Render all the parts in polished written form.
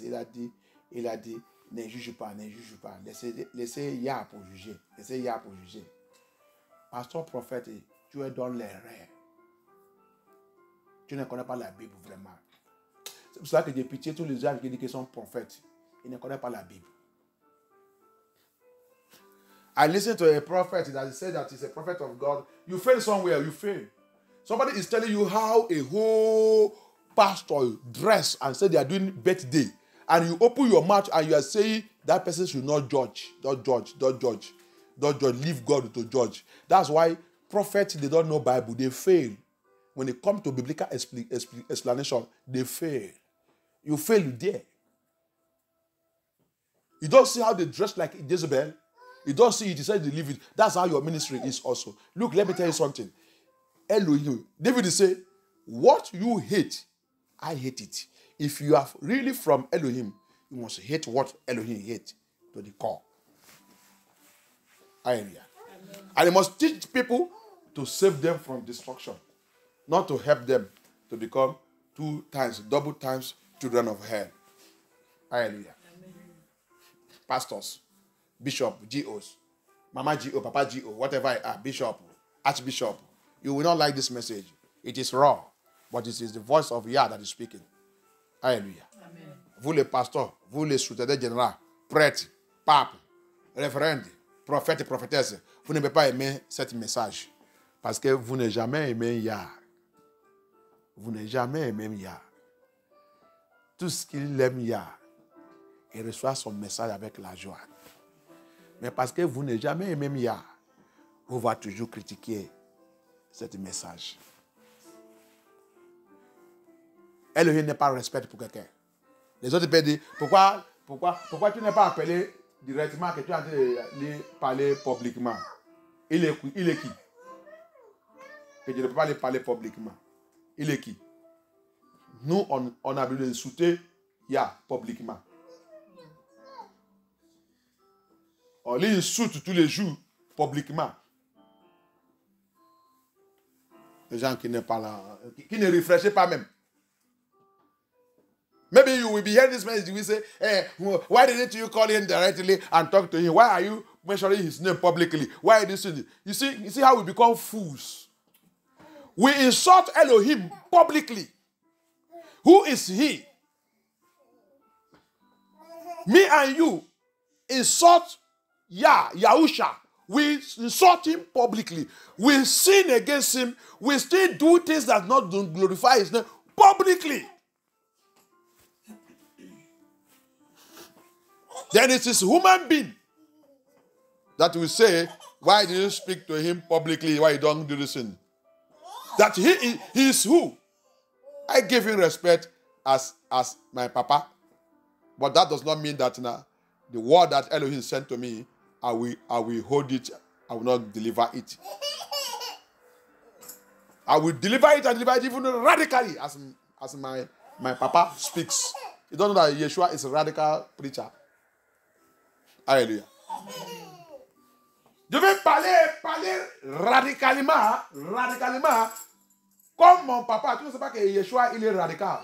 il a dit, ne juge pas. Laissez Yah pour juger. Pasteur, prophète, tu es dans les rêves. Tu ne connais pas la Bible vraiment. C'est pour ça que j'ai pitié tous les gens qui disent qu'ils sont prophètes. Ils ne connaissent pas la Bible. I listen to a prophet that says that he's a prophet of God. You fail somewhere, you fail. Somebody is telling you how a whole pastor dress and say they are doing birthday. And you open your mouth and you are saying that person should not judge. Don't judge. Leave God to judge. That's why prophets, they don't know Bible. They fail. When it comes to biblical explanation, they fail. You fail there. You don't see how they dress like Jezebel. You don't see it. You say they leave it. That's how your ministry is also. Look, let me tell you something. Elohim. David say, what you hate, I hate it. If you are really from Elohim, you must hate what Elohim hates to the core. Hallelujah. And you must teach people to save them from destruction, not to help them to become double times children of hell. Hallelujah. Amen. Pastors, bishop, GOs, mama GO, papa GO, whatever I are, bishop, archbishop, you will not like this message. It is raw, but it is the voice of Yah that is speaking. Hallelujah. Amen. Vous les pasteurs, vous les secrétaires généraux, prêtres, papes, révérends, prophètes et prophétesses, vous ne pouvez pas aimer ce message parce que vous n'avez jamais aimé Yah. Vous n'avez jamais aimé Yah. Tout ce qu'il aime Yah, il reçoit son message avec la joie. Mais parce que vous n'avez jamais aimé Yah, vous va toujours critiquer ce message. Elohim n'est pas respect pour quelqu'un. Les autres peuvent dire, pourquoi tu n'es pas appelé directement que tu es en train de parler publiquement? Il est qui? Que je ne peux pas lui parler publiquement. Il est qui? Nous, on a besoin de soutenir Yah publiquement. On les insulte tous les jours publiquement. Les gens qui ne parlent, qui ne réfléchissent pas même. Maybe you will be hearing this message. You will say, hey, why didn't you call him directly and talk to him? Why are you mentioning his name publicly? Why this? You see how we become fools. We insult Elohim publicly. Who is he? Me and you insult Yahusha. We insult him publicly. We sin against him. We still do things that not glorify his name publicly. Then it is human being that will say, why did you speak to him publicly? Why you don't do this thing? That he is who? I give him respect as my papa. But that does not mean that now the word that Elohim sent to me, I will hold it. I will not deliver it. I will deliver it and deliver it even radically as my papa speaks. You don't know that Yeshua is a radical preacher. Alléluia. Je vais parler radicalement, comme mon papa. Tu ne sais pas que Yeshua, il est radical.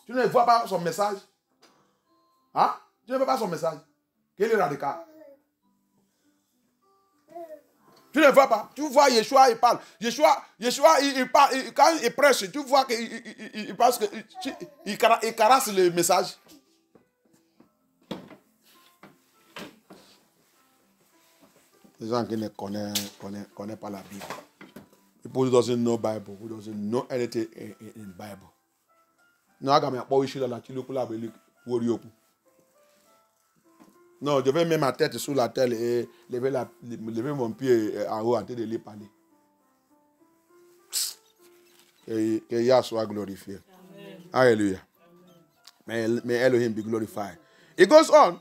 Tu ne vois pas son message. Hein? Tu ne vois pas son message. Qu'il est radical. Tu ne vois pas. Tu vois Yeshua, il parle. Yeshua, il parle. Quand il prêche, tu vois qu'il pense qu'il caresse le message. Les gens qui ne connaissent pas la Bible. People who doesn't know Bible, who doesn't know anything in Bible. Non, je vais mettre ma tête sur la terre et lever mon pied en haut en train de lui parler. Que Yah soit glorifié. Alléluia. May Elohim be glorified. It goes on.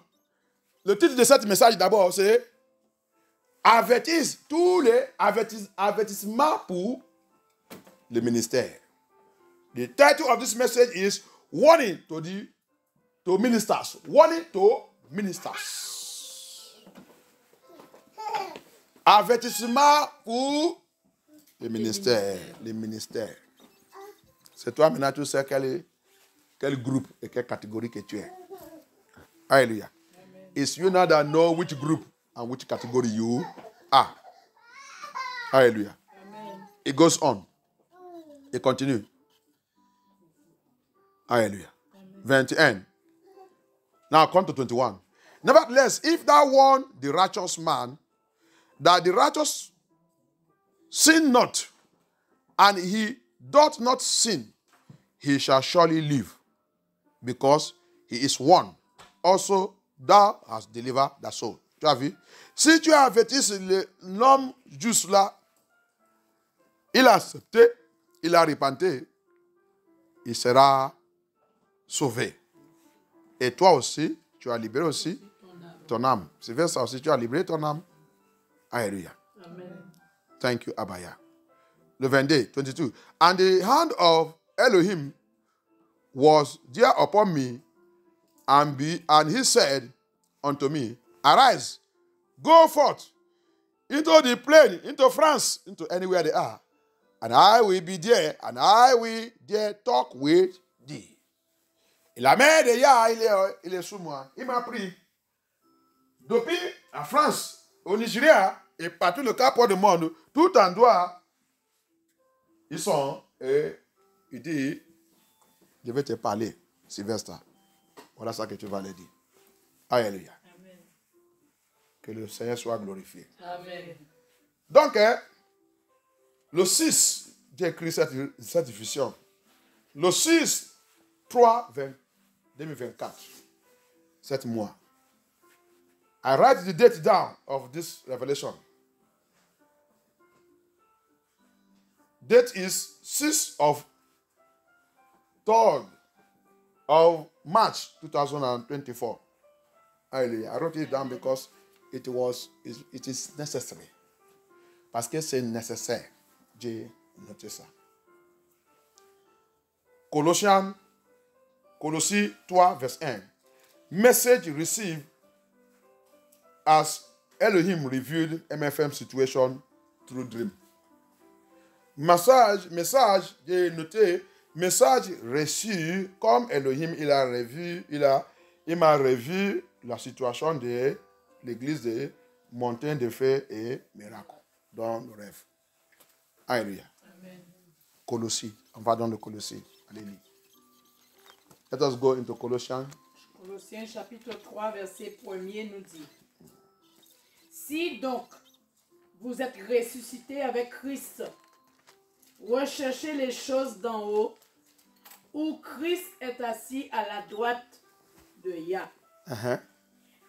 Le titre de ce message d'abord, c'est avertisse tous les avertissements pour le ministère. The title of this message is warning to ministers. Warning to ministers. Avertissement pour le ministère. Le ministère. C'est toi maintenant, tu sais quel groupe et quelle catégorie que tu es. Hallelujah. It's you now that know which group and which category you are. Hallelujah. Amen. It goes on. It continues. Hallelujah. Amen. 20. Now come to 21. Nevertheless, if thou warn the righteous man that the righteous sin not, and he doth not sin, he shall surely live, because he is one. Also, thou hast delivered the soul. Tu as vu? Si tu avertis l'homme juste là, il a accepté, il a repenté, il sera sauvé. Et toi aussi, tu as libéré aussi ton âme. C'est vers ça aussi, tu as libéré ton âme. Alléluia. Amen. Thank you, Abaya. Le 22, 22. And the hand of Elohim was there upon me, and he said unto me, arise, go forth into the plain, into France, into anywhere they are, and I will be there, and I will there talk with thee. Il a mis déjà, il est sous moi. Il m'a pris depuis en France, au Nigeria, et partout le cap du monde, tout endroit, ils sont, et il dit, je vais te parler, Sylvestre. Voilà ça que tu vas leur dire. Alléluia. Amen. Que le Seigneur soit glorifié. Amen. Donc, le 6, j'ai écrit cette diffusion. Le 6, 3, 2024. 7 mois. I write the date down of this revelation. Date is 6 of 3rd of March 2024. I wrote it down because it is necessary. Parce que c'est nécessaire. J'ai noté ça. Colossiens 3, verse 1. Message received as Elohim revealed MFM situation through dream. Message, j'ai noté, message reçu comme Elohim, il m'a revu la situation de l'église de Montagne de Feu et Miracle dans le rêve. Alléluia. Amen. Colossi, on va dans le Colossi. Alléluia. Let us go into Colossians. Colossiens chapitre 3, verset 1er nous dit: si donc vous êtes ressuscités avec Christ, recherchez les choses d'en haut, où Christ est assis à la droite de Yah.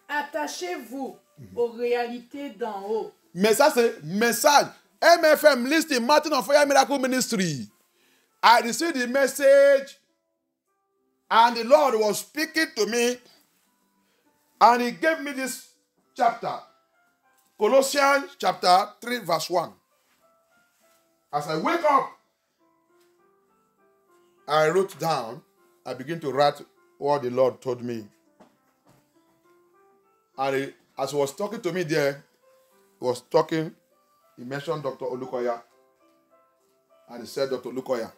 Attachez-vous aux réalités d'en haut. Mais ça, c'est message. MFM listing Mountain of Fire Miracle Ministry. I received the message, and the Lord was speaking to me, and He gave me this chapter. Colossians chapter 3, verse 1. As I wake up, I wrote down, I began to write what the Lord told me. And as he was talking to me there, he mentioned Dr. Olukoya. And he said, Dr. Olukoya,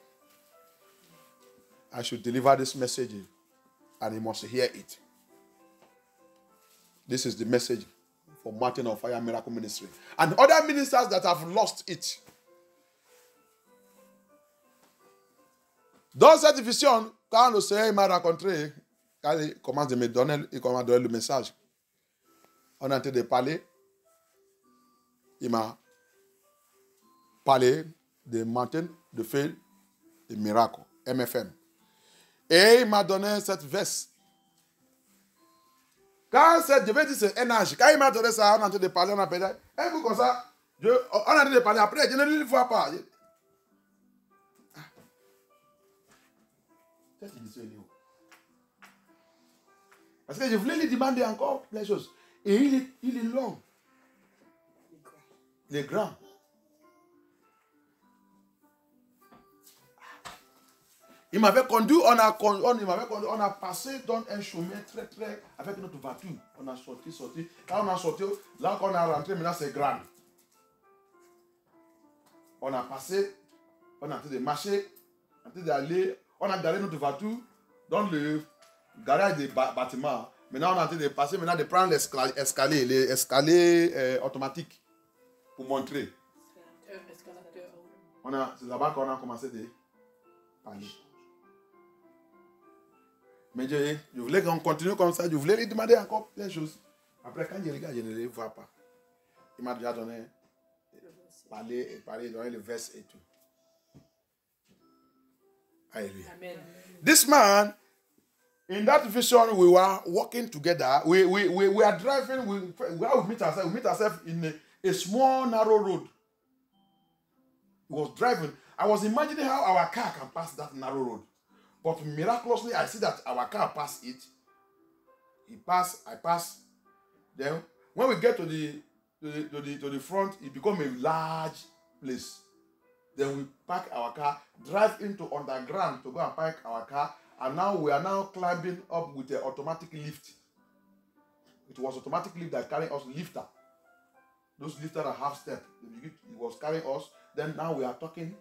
I should deliver this message, and he must hear it. This is the message for Mountain of Fire Miracle Ministry. And other ministers that have lost it. Dans cette vision, quand le Seigneur m'a rencontré, quand il commence à me donner, le message, on est en train de parler, il m'a parlé de Mountain de Feu de Miracle, MFM. Et il m'a donné cette veste. Quand je vais dire c'est un âge, quand il m'a donné ça, on est en train de parler, on a parlé, un peu comme ça, on est en train de parler après, je ne le vois pas. Parce que je voulais lui demander encore plein de choses. Et il est long. Il est grand. Il m'avait conduit, on a passé dans un chemin très, avec notre voiture. On a sorti. Quand on a sorti, là qu'on a rentré, maintenant c'est grand. On a passé, on a en train de marcher, on a en train d'aller, on a garé notre voiture dans le garage des bâtiments. Maintenant, on est en train de passer, maintenant, de prendre les escaliers automatiques pour montrer. C'est là-bas qu'on a commencé de parler. Mais je voulais qu'on continue comme ça. Je voulais lui demander encore plein de choses. Après, quand je regarde, je ne les vois pas. Il m'a déjà donné, donné le verset et tout. Hallelujah. Amen. This man, in that vision, we were walking together. We are driving. Where we meet ourselves? We meet ourselves in a small, narrow road. He was driving. I was imagining how our car can pass that narrow road. But miraculously, I see that our car passed it. He passed, I passed. Then, when we get to the front, it becomes a large place. Then we park our car, drive into underground to go and park our car, and now we are now climbing up with the automatic lift. It was automatic lift that carried us, lifter. Those lifters that have step. It was carrying us. Then now we are talking.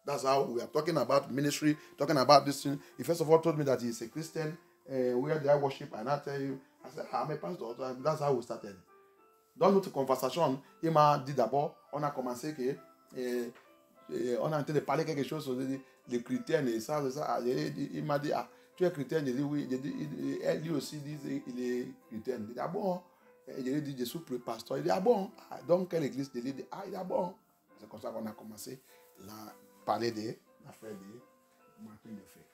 That's how we are talking about ministry, talking about this thing. He first of all told me that he's a Christian. Where do I worship? And I tell you, I said, I'm a pastor. That's how we started. Dans notre conversation, il m'a dit d'abord, on a commencé que on est en train de parler quelque chose sur les chrétiens et ça. Il m'a dit, ah, tu es chrétien? J'ai dit oui. Elle lui aussi dit il est chrétien. Il dit, ah bon? Je lui ai dit, je suis pasteur. Il dit, ah bon? Donc, quelle église? Je lui ai dit, ah, il dit, ah bon? C'est comme ça qu'on a commencé là, parler de l'affaire de Martin de Fête.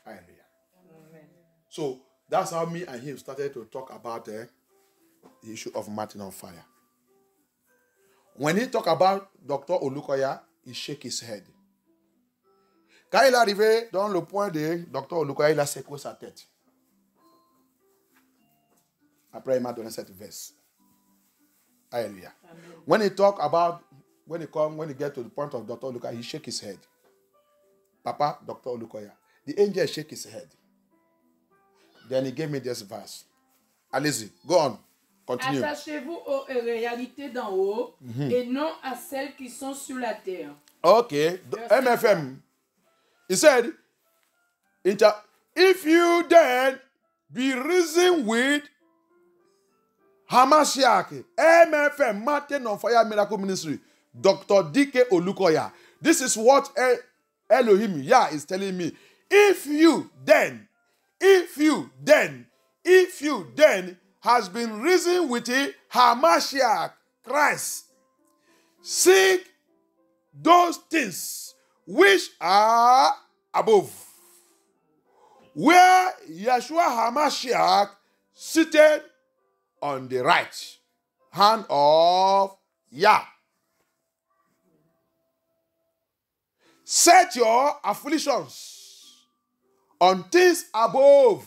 Hallelujah. Amen. So, that's how me and him started to talk about the issue of Martin on fire. When he talked about Dr. Olukoya, he shook his head. Quand il est arrivé dans le point de Dr. Olukoya, il a secoué sa tête. Après, il m'a donné cette verse. Hallelujah. Amen. When he talk about, when he get to the point of Dr. Olukoya, he shake his head. Papa, Dr. Olukoya. The angel shake his head. Then he gave me this verse. Allez-y, go on. Continue. Attachez-vous aux réalités d'en haut et non à celles qui sont sur la terre. Okay, MFM. He said, if you then be reason with Hamashiach, MFM, Martin on Fire Miracle Ministry, Dr. D.K. Olukoya. This is what Elohim Yah is telling me. If you then has been risen with it, Hamashiach, Christ, seek those things which are above, where Yeshua Hamashiach seated on the right hand of Yah. Set your afflictions on things above,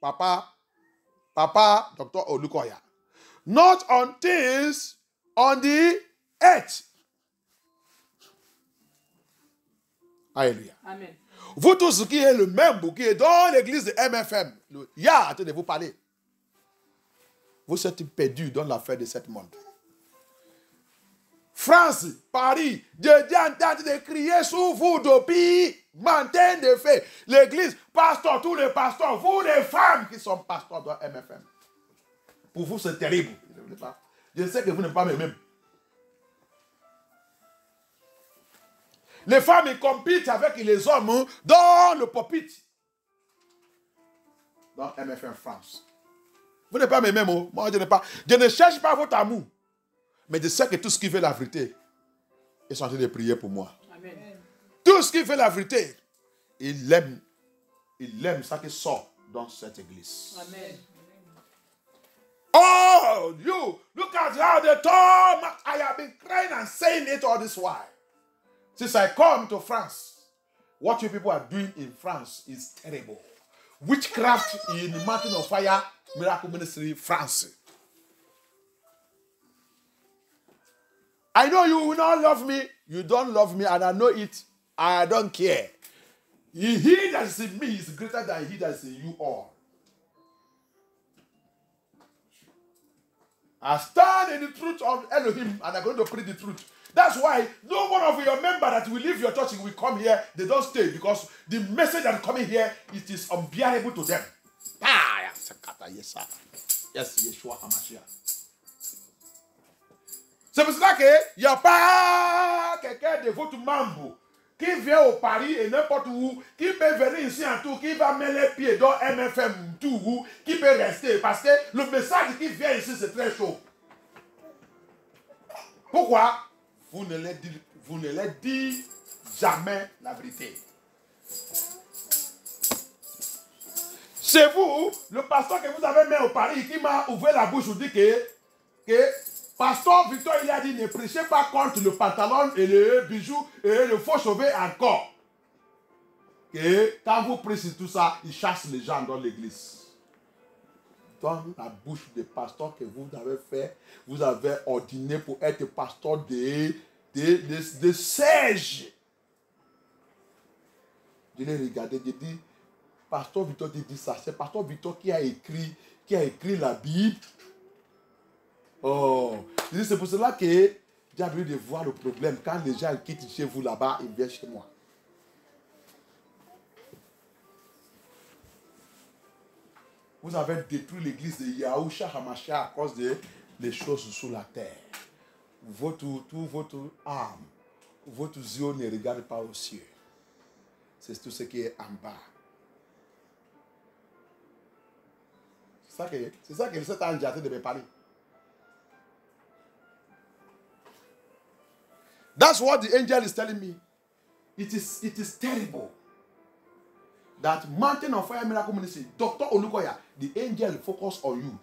Papa, Dr. Olukoya. Not on things on the earth. Alléluia. Amen. Vous tous qui êtes le même bouquet dans l'église de MFM, Yah a de vous parler. Vous êtes perdus dans l'affaire de ce monde. France, Paris, Dieu est en train de crier sur vous depuis Martin de Fête. L'église, pasteur, tous les pasteurs, vous les femmes qui sont pasteurs dans MFM. Pour vous, c'est terrible. Je sais que vous n'êtes pas les mêmes. Les femmes, ils compitent avec les hommes dans le pulpit. Dans MFM France. Vous n'êtes pas mes mêmes. Moi, je ne cherche pas votre amour. Mais je sais que tout ce qui fait la vérité, ils sont en train de prier pour moi. Amen. Tout ce qui fait la vérité, il aime ça qui sort dans cette église. Amen. Oh, you, look at how the time I have been crying and saying it all this while. Since I come to France, what you people are doing in France is terrible. Witchcraft in Mountain of Fire Miracle Ministry, France. I know you will not love me. You don't love me, and I know it. I don't care. He that is in me is greater than he that is in you all. I stand in the truth of Elohim, and I'm going to preach the truth. That's why no one of your members that will leave your church will come here. They don't stay because the message that is coming here, it is unbearable to them. Ah! batailler ça. Yes, Yeshua HaMashiach. C'est pour cela qu'il n'y a pas quelqu'un de votre membre qui vient au Paris et n'importe où, qui peut venir ici en tout, qui va mettre les pieds dans MFM tout, qui peut rester. Parce que le message qui vient ici, c'est très chaud. Pourquoi? Vous ne les dites jamais la vérité. Chez vous, le pasteur que vous avez mis au Paris, qui m'a ouvert la bouche, vous dit que Pasteur Victor, il a dit, ne prêchez pas contre le pantalon et le bijou et le faux cheveux encore. Et quand vous prêchez tout ça, il chasse les gens dans l'église. Dans la bouche des pasteurs que vous avez fait, vous avez ordonné pour être pasteur de Serge. Je l'ai regardé, j'ai dit, Pasteur Victor dit ça. C'est Pasteur Victor qui a écrit la Bible. Oh, c'est pour cela que j'ai envie de voir le problème. Quand les gens quittent chez vous là-bas, ils viennent chez moi. Vous avez détruit l'église de Yahushua HaMashiach à cause des choses sous la terre. Votre âme, votre yeux ne regarde pas aux cieux. C'est tout ce qui est en bas. C'est ça que cet ange a de me parler. That's what the angel is telling me. It is terrible that Mountain of Fire Miracle Ministry, Dr. Olukoya, the angel focus on you.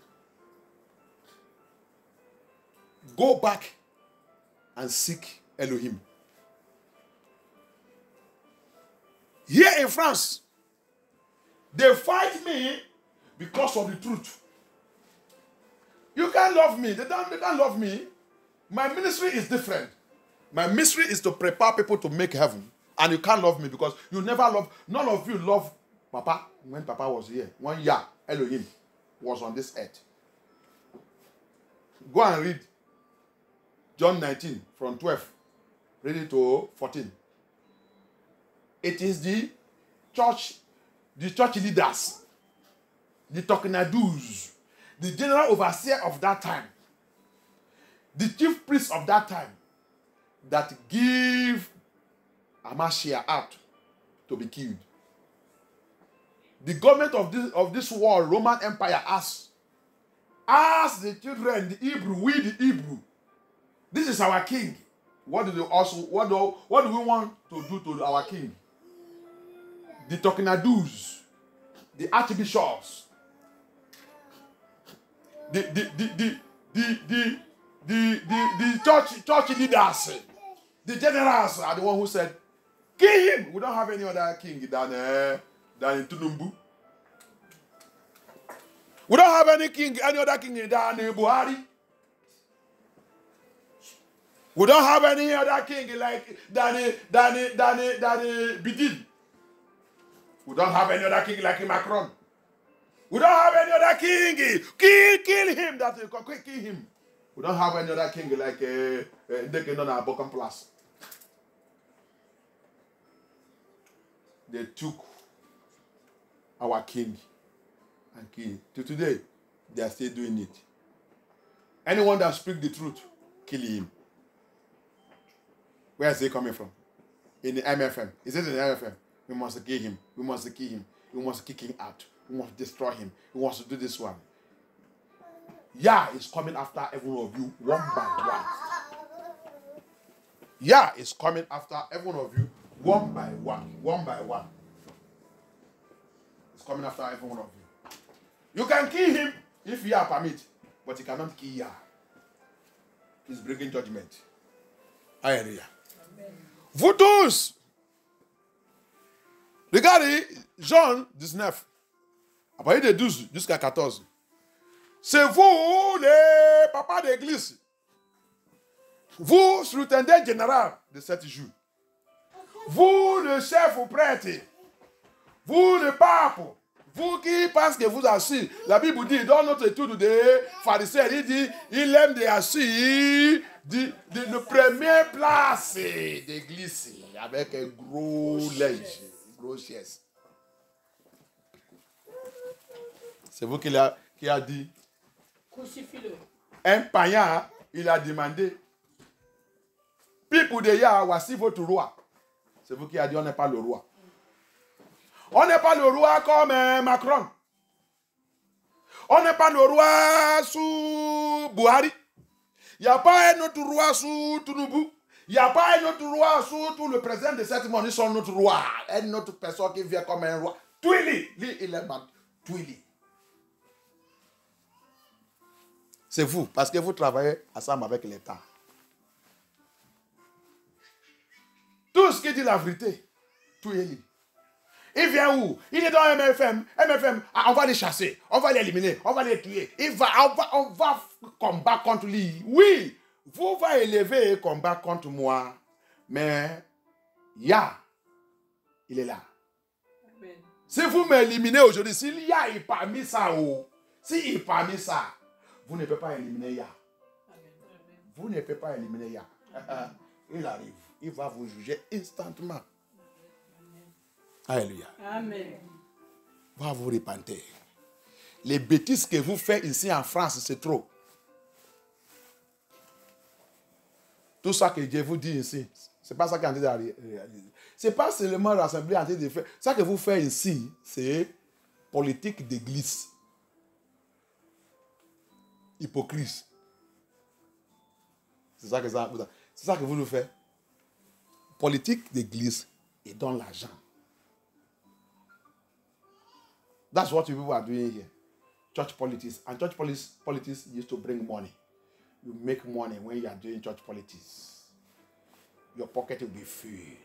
Go back and seek Elohim. Here in France, they fight me because of the truth. You can't love me. They can't love me. My ministry is different. My ministry is to prepare people to make heaven. And you can't love me because you never love, none of you love Papa when Papa was here. 1 year, Elohim was on this earth. Go and read John 19 from 12. Read it to 14. It is the church leaders, the Tokenadus, the general overseer of that time, the chief priest of that time, that give Amashia out to be killed. The government of this world, Roman Empire, asked the children, the Hebrew, we the Hebrew, this is our king. What do we want to do to our king? The Tokenadus, the archbishops, the church leaders, the generals are the one who said, kill him. We don't have any other king than Tunumbu. We don't have any other king than Buhari. We don't have any other king like than Bidin. We don't have any other king like Macron. We don't have any other king. Kill him. Kill him. We don't have any other king like Ndekenona Bokam Plus. They took our king and killed. To today, they are still doing it. Anyone that speaks the truth, kill him. Where is he coming from? In the MFM. Is it in the MFM? We must kill him. We must kill him. We must kick him out. We must destroy him. We wants to do this one. Yah is coming after every one of you one by one. Yah is coming after every one of you one by one. One by one. It's coming after every one of you. You can kill him if Yah permit, but you cannot kill Yah. He's bringing judgment. Hallelujah. Vous tous, regardez Jean 19, à partir de 12 jusqu'à 14. C'est vous, les papas d'église, vous, surintendant général de cette jour, vous, le chef au prêtre, vous, le pape, vous qui pensez que vous asseyez. La Bible dit, dans notre étude des pharisiens, il dit, il aime des assis de première place d'église, avec un gros linge, gros chaise. C'est vous qui qui a dit, Crucifie-le. un païen, il a demandé, People de ya, voici votre roi. C'est vous qui avez dit, on n'est pas le roi. On n'est pas le roi comme Macron. On n'est pas le roi sous Buhari. Il n'y a pas un autre roi sous Tinubu. Il n'y a pas un autre roi sous tout le président de cette monde. Ils sont notre roi. Une autre personne qui vient comme un roi. Twili. Lui, il est mal. Twili. C'est vous, parce que vous travaillez ensemble avec l'État. Tout ce qui dit la vérité, Twili. Il vient où? Il est dans MFM. MFM, on va les chasser, on va les éliminer, on va les tuer. On va combattre contre lui. Oui, vous va élever et combattre contre moi. Mais, Ya, il est là. Amen. Si vous m'éliminez aujourd'hui, s'il y a parmi ça, si il parmi ça, vous ne pouvez pas éliminer Ya. Amen. Vous ne pouvez pas éliminer Ya. Il arrive, il va vous juger instantanément. Alléluia. Amen. Va vous repenter. Les bêtises que vous faites ici en France, c'est trop. Tout ça que Dieu vous dit ici, c'est pas ça qui est en train de réaliser. C'est pas seulement rassembler en train de faire. Ça que vous faites ici, c'est politique d'église. Hypocrite. C'est ça que vous nous faites. Politique d'église et donne l'argent. That's what people are doing here. Church politics. And church politics used to bring money. You make money when you are doing church politics. Your pocket will be filled.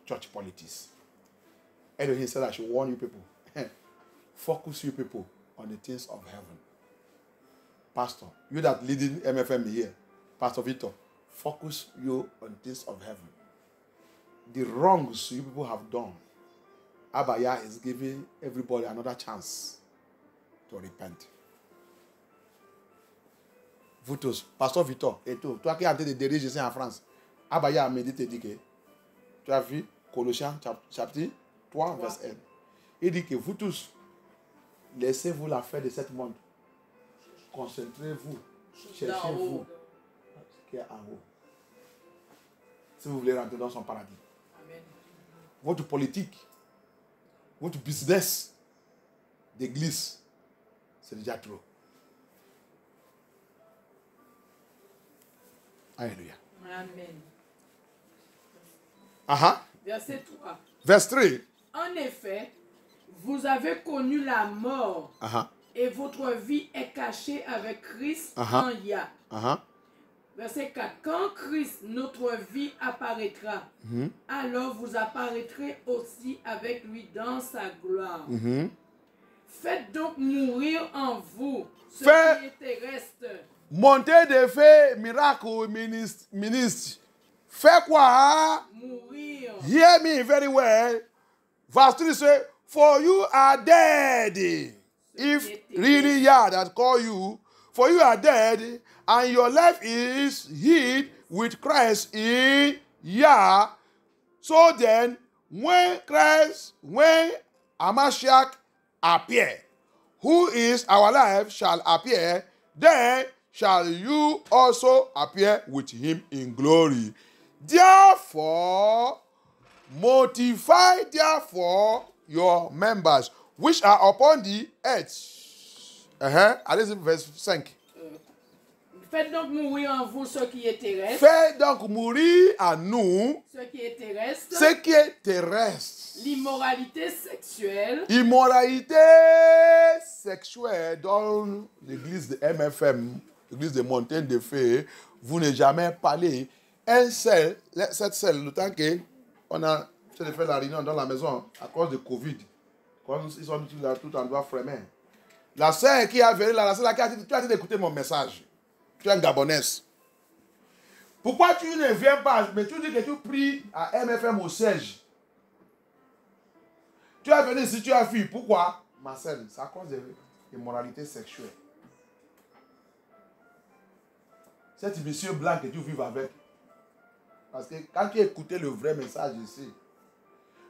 Church politics. Anyway, he said I should warn you people. Focus you people on the things of heaven. Pastor, you that leading MFM here, Pastor Victor, focus you on things of heaven. The wrongs you people have done, Abaya is giving everybody another chance to repent. Vous tous, Pasteur Victor et tout, toi qui es en train de diriger ici en France, Abaya a médité dit que, tu as vu Colossiens chapitre 3, verset 1. Il dit que vous tous, laissez-vous l'affaire de ce monde. Concentrez-vous, cherchez-vous ce qui est en haut. Si vous voulez rentrer dans son paradis. Amen. Votre politique, votre business d'église, c'est déjà trop. Alléluia. Amen. Verset 3. Verset 3. En effet, vous avez connu la mort et votre vie est cachée avec Christ en Ya. Verset 4. Quand Christ, notre vie, apparaîtra, alors vous apparaîtrez aussi avec lui dans sa gloire. Faites donc mourir en vous ce qui est terrestre. Montez des faits, miracles, ministres. Fais quoi? Mourir. Hear me very well. Verse 3 says, for you are dead. If really Yah that call you, for you are dead, and your life is hid with Christ in Yah. So then, when Hamashiach appear, who is our life, shall appear, then shall you also appear with him in glory. Therefore, mortify your members which are upon the earth. Allez-y, verse 5. Faites donc mourir en vous ce qui est terrestre. Faites donc mourir en nous ce qui est terrestre. Ce qui est terrestre. L'immoralité sexuelle. Immoralité sexuelle dans l'église de MFM, l'église de Montagne de Feu, vous n'avez jamais parlé. Cette celle, le temps qu'on a fait la réunion dans la maison à cause de Covid, quand ils sont là, tout en doigt frémé. La sœur qui a venu là, la sœur qui a dit, tu as dit d'écouter mon message. Tu es un Gabonaise. Pourquoi tu ne viens pas, mais tu dis que tu pries à MFM au siège. Tu es venu ici, tu as fui. Pourquoi? Ma sœur, c'est à cause de l'immoralité sexuelle. Cet monsieur blanc que tu vives avec. Parce que quand tu écoutais le vrai message ici,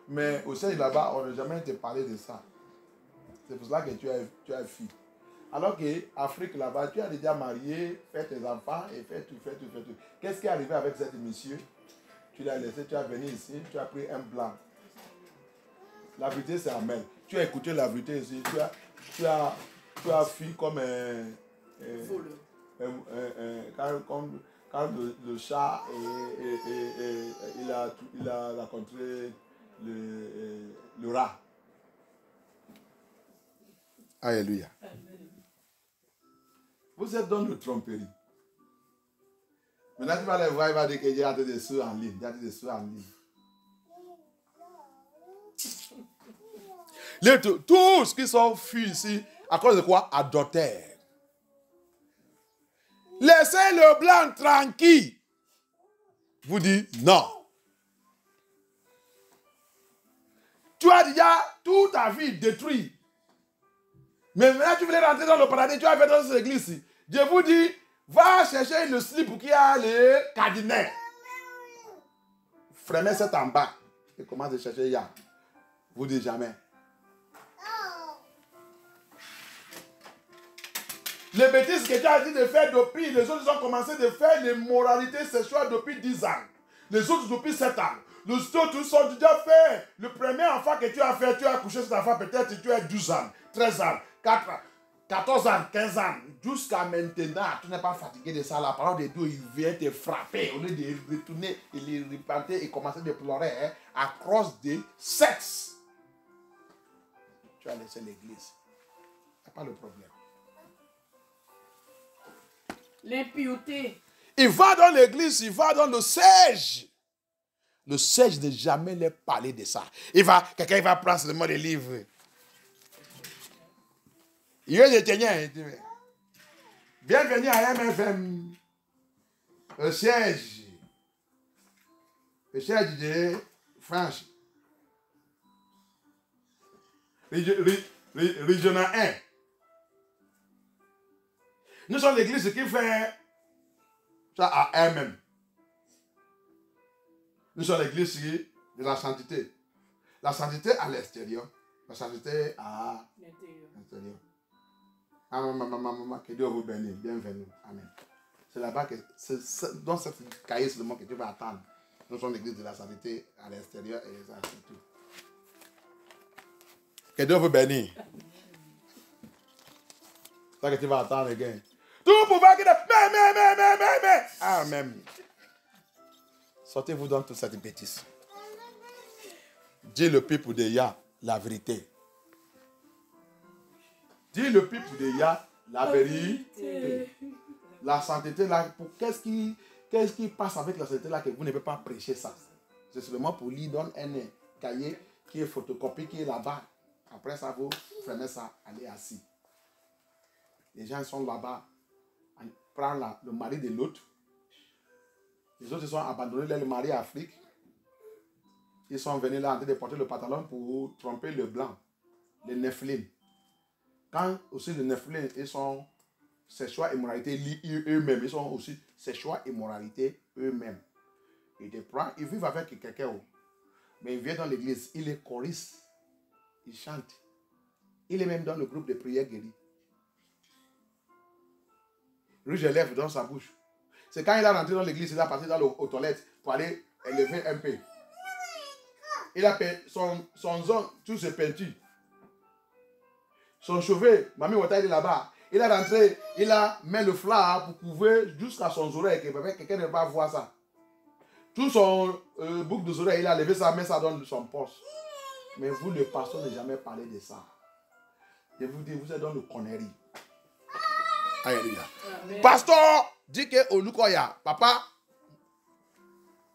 mais au siège là-bas, on n'a jamais te parlé de ça. C'est pour cela que tu as fille. Alors qu'Afrique là-bas, tu as déjà marié, fait tes enfants et fait tout. Qu'est-ce qui est arrivé avec cet monsieur? Tu l'as laissé, tu as venu ici, tu as pris un blanc. La vérité, c'est amen. Tu as écouté la vérité ici, tu as fui comme quand le chat il a rencontré le rat. Alléluia. Vous êtes dans une tromperie. Maintenant, tu vas les voir, il va dire qu'il y a des sous en ligne. Tous qui sont fuis ici, à cause de quoi? Adultère. Laissez le blanc tranquille. Vous dites non. Tu as déjà toute ta vie détruite. Mais maintenant, tu voulais rentrer dans le paradis, tu as fait dans cette église. Dieu vous dit, va chercher le slip qui a le cadenas. Freinez cet en bas. Et commence à chercher ya. Vous dites jamais. Les bêtises que tu as dit de faire depuis, les autres ont commencé de faire les moralités sexuelles depuis 10 ans. Les autres depuis 7 ans. Les autres sont déjà fait. Le premier enfant que tu as fait, tu as couché cet enfant, peut-être tu as 12 ans, 13 ans, 14 ans, 15 ans. Jusqu'à maintenant, tu n'es pas fatigué de ça. La parole de Dieu, il vient te frapper. Au lieu de retourner et les repentir et commencer de pleurer à cause de sexe. Tu as laissé l'église. Ce n'est pas le problème. L'impureté. Il va dans l'église, il va dans le siège. Le siège ne jamais leur parler de ça. Quelqu'un va prendre seulement des livres. Il est détenu. Bienvenue à MFM. Le siège. Le siège de France. Régional 1. Nous sommes l'église qui fait ça à elle-même. Nous sommes l'église de la sainteté. La sainteté à l'extérieur. La sainteté à l'intérieur. Maman, que Dieu vous bénisse. Bienvenue. Amen. C'est là-bas que, c'est dans cette cahier seulement que tu vas attendre. Nous sommes l'église de la sainteté à l'extérieur et ça, c'est tout. Que Dieu vous bénisse. C'est ça que tu vas attendre, again. Tout pouvoir qui mais. Amen. Sortez-vous dans toute cette bêtise. Dis le peuple de Yah la vérité. Dis le peuple de Yah la vérité. La sainteté là, qu'est-ce qui passe avec la sainteté là que vous ne pouvez pas prêcher ça? C'est seulement pour lui donner un cahier qui est photocopie, qui est là-bas. Après ça, vous fermez ça, allez assis. Les gens sont là-bas. Prend le mari de l'autre. Les autres se sont abandonnés, le mari à Afrique. Ils sont venus là en train de porter le pantalon pour tromper le blanc, les Nephilim. Quand aussi les Nephilim, ils sont sexuels et moralité eux-mêmes. Ils sont aussi sexuels et moralité eux-mêmes. Ils vivent avec quelqu'un. Mais il vient dans l'église, il est choriste. Il chante. Il est même dans le groupe de prière guérie. Rouge à lèvres dans sa bouche. C'est quand il a rentré dans l'église, il a passé aux toilettes pour aller élever un peu. Il a son zone, tout se peinture. Son cheveu, Mami Wata, il est là-bas. Il est rentré, il a mis le flard pour couvrir jusqu'à son oreille, que quelqu'un ne va pas voir ça. Tout son boucle de oreilles, il a levé ça, mis ça dans son poste. Mais vous, le pasteur, n'a jamais parlé de ça. Je vous dis, vous êtes dans le connerie. Alléluia. Pasteur, dit que Olukoya, papa,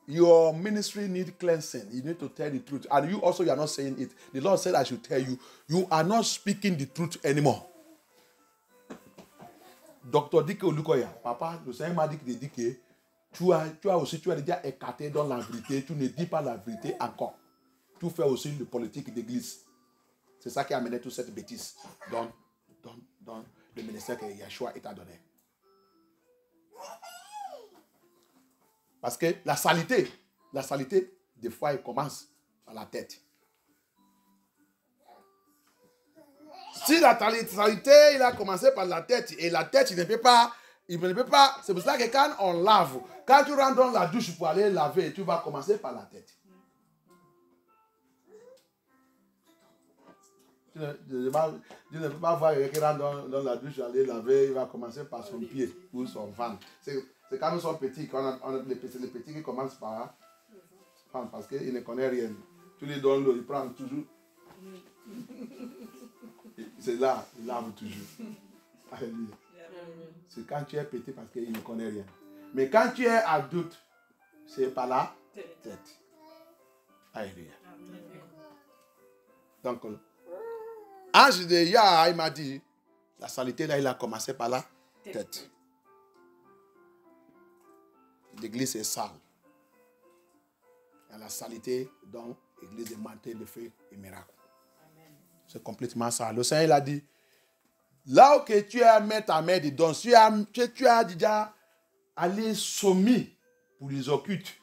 your ministry needs cleansing. You need to tell the truth. And you also, you are not saying it. The Lord said I should tell you, you are not speaking the truth anymore. Docteur dit que Olukoya, papa, le Seigneur m'a dit que tu as déjà écarté dans la vérité. Tu ne dis pas la vérité encore. Tu fais aussi le politique d'église. C'est ça qui a amené toute cette bêtise dans le ministère que Yeshua t'a donné. Parce que la saleté, des fois, elle commence à la tête. Si la saleté, il a commencé par la tête, et la tête, il ne peut pas, c'est pour ça que quand on lave, quand tu rentres dans la douche pour aller laver, tu vas commencer par la tête. Tu ne peux pas voir quelqu'un qui rentre dans la douche, aller laver, il va commencer par son pied ou son ventre. C'est quand nous sommes petits, les petits qui commencent par ventre, parce qu'il ne connaît rien. Tu lui donnes l'eau, il prend toujours. C'est là, il lave toujours. Alléluia. C'est quand tu es petit parce qu'il ne connaît rien. Mais quand tu es adulte, c'est par la tête. Alléluia. Donc, Ange de Yah, il m'a dit, la saleté là, il a commencé par la tête. L'église est sale. Il y a la saleté, donc l'église est mantée de feu et miracle. C'est complètement ça. Le Seigneur il a dit, là où que tu as mis ta main dedans, tu as déjà allé soumis pour les occultes,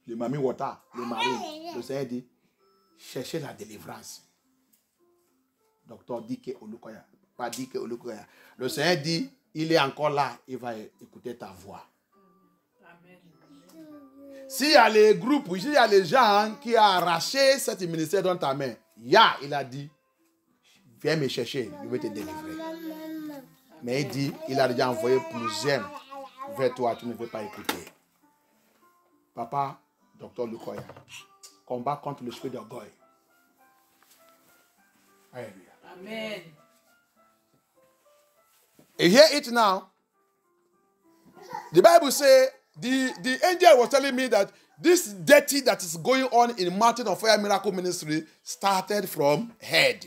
les mamies Wata, les maris. Le Seigneur dit, cherchez la délivrance. Docteur Dike Olukoya, pas Dike Olukoya. Le Seigneur dit, il est encore là, il va écouter ta voix. S'il y a les groupes, s'il y a les gens qui ont arraché cet ministère dans ta main, Yah, il a dit, viens me chercher, je vais te délivrer. Mais il dit, il a déjà envoyé plusieurs vers toi, tu ne veux pas écouter. Papa, docteur Lukoya, combat contre le spirit d'orgueil. Alléluia. Amen. And hear it now. The Bible says, the angel was telling me that this dirty that is going on in Mountain of Fire Miracle Ministry started from head.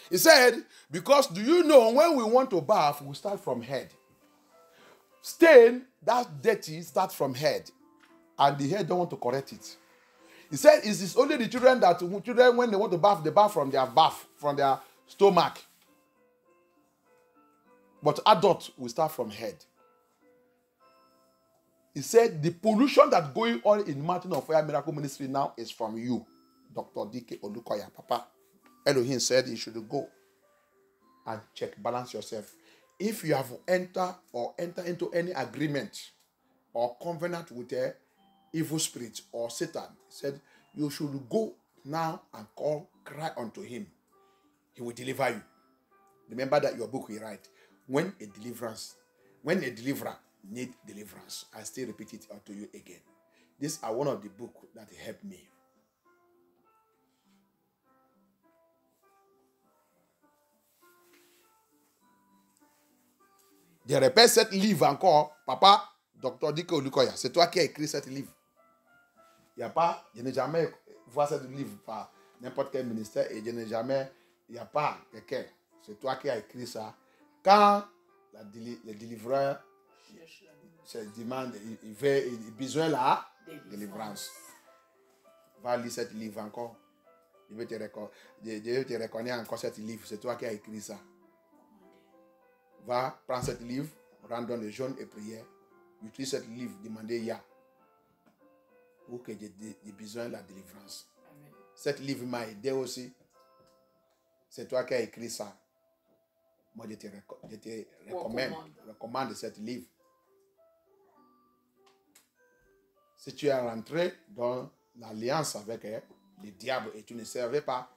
He said, because do you know when we want to bath, we start from head. Stain, that dirty starts from head. And the head don't want to correct it. He said, it is only the children when they want to bath, they bath, from their stomach. But adults will start from head. He said, the pollution that's going on in Mountain of Fire Miracle Ministry now is from you, Dr. Dike Olukoya. Papa, Elohim said you should go and check, balance yourself. If you have enter into any agreement or covenant with an evil spirit or Satan, he said you should go now and cry unto him. He will deliver you. Remember that your book will write, when a deliverer need deliverance. I still repeat it unto you again. These are one of the books that helped me. Je répète cette livre encore. Papa, Dr. Dike Olukoya, c'est toi qui as écrit cette livre. Il n'ai jamais vu ce livre par n'importe quel ministère et il n'y a pas quelqu'un. C'est toi qui as écrit ça. Quand le délivreur se demande, il a besoin de la délivrance. Va lire ce livre encore. Je vais te reconnaître encore ce livre. C'est toi qui as écrit ça. Va prendre ce livre, rentre dans le jeûne et prière. Utilise ce livre, demandez Yah. Pour que j'ai besoin de la délivrance. Amen. Ce livre m'a aidé aussi. C'est toi qui as écrit ça. Moi, je te recommande ce livre. Si tu es rentré dans l'alliance avec le diable et tu ne savais pas,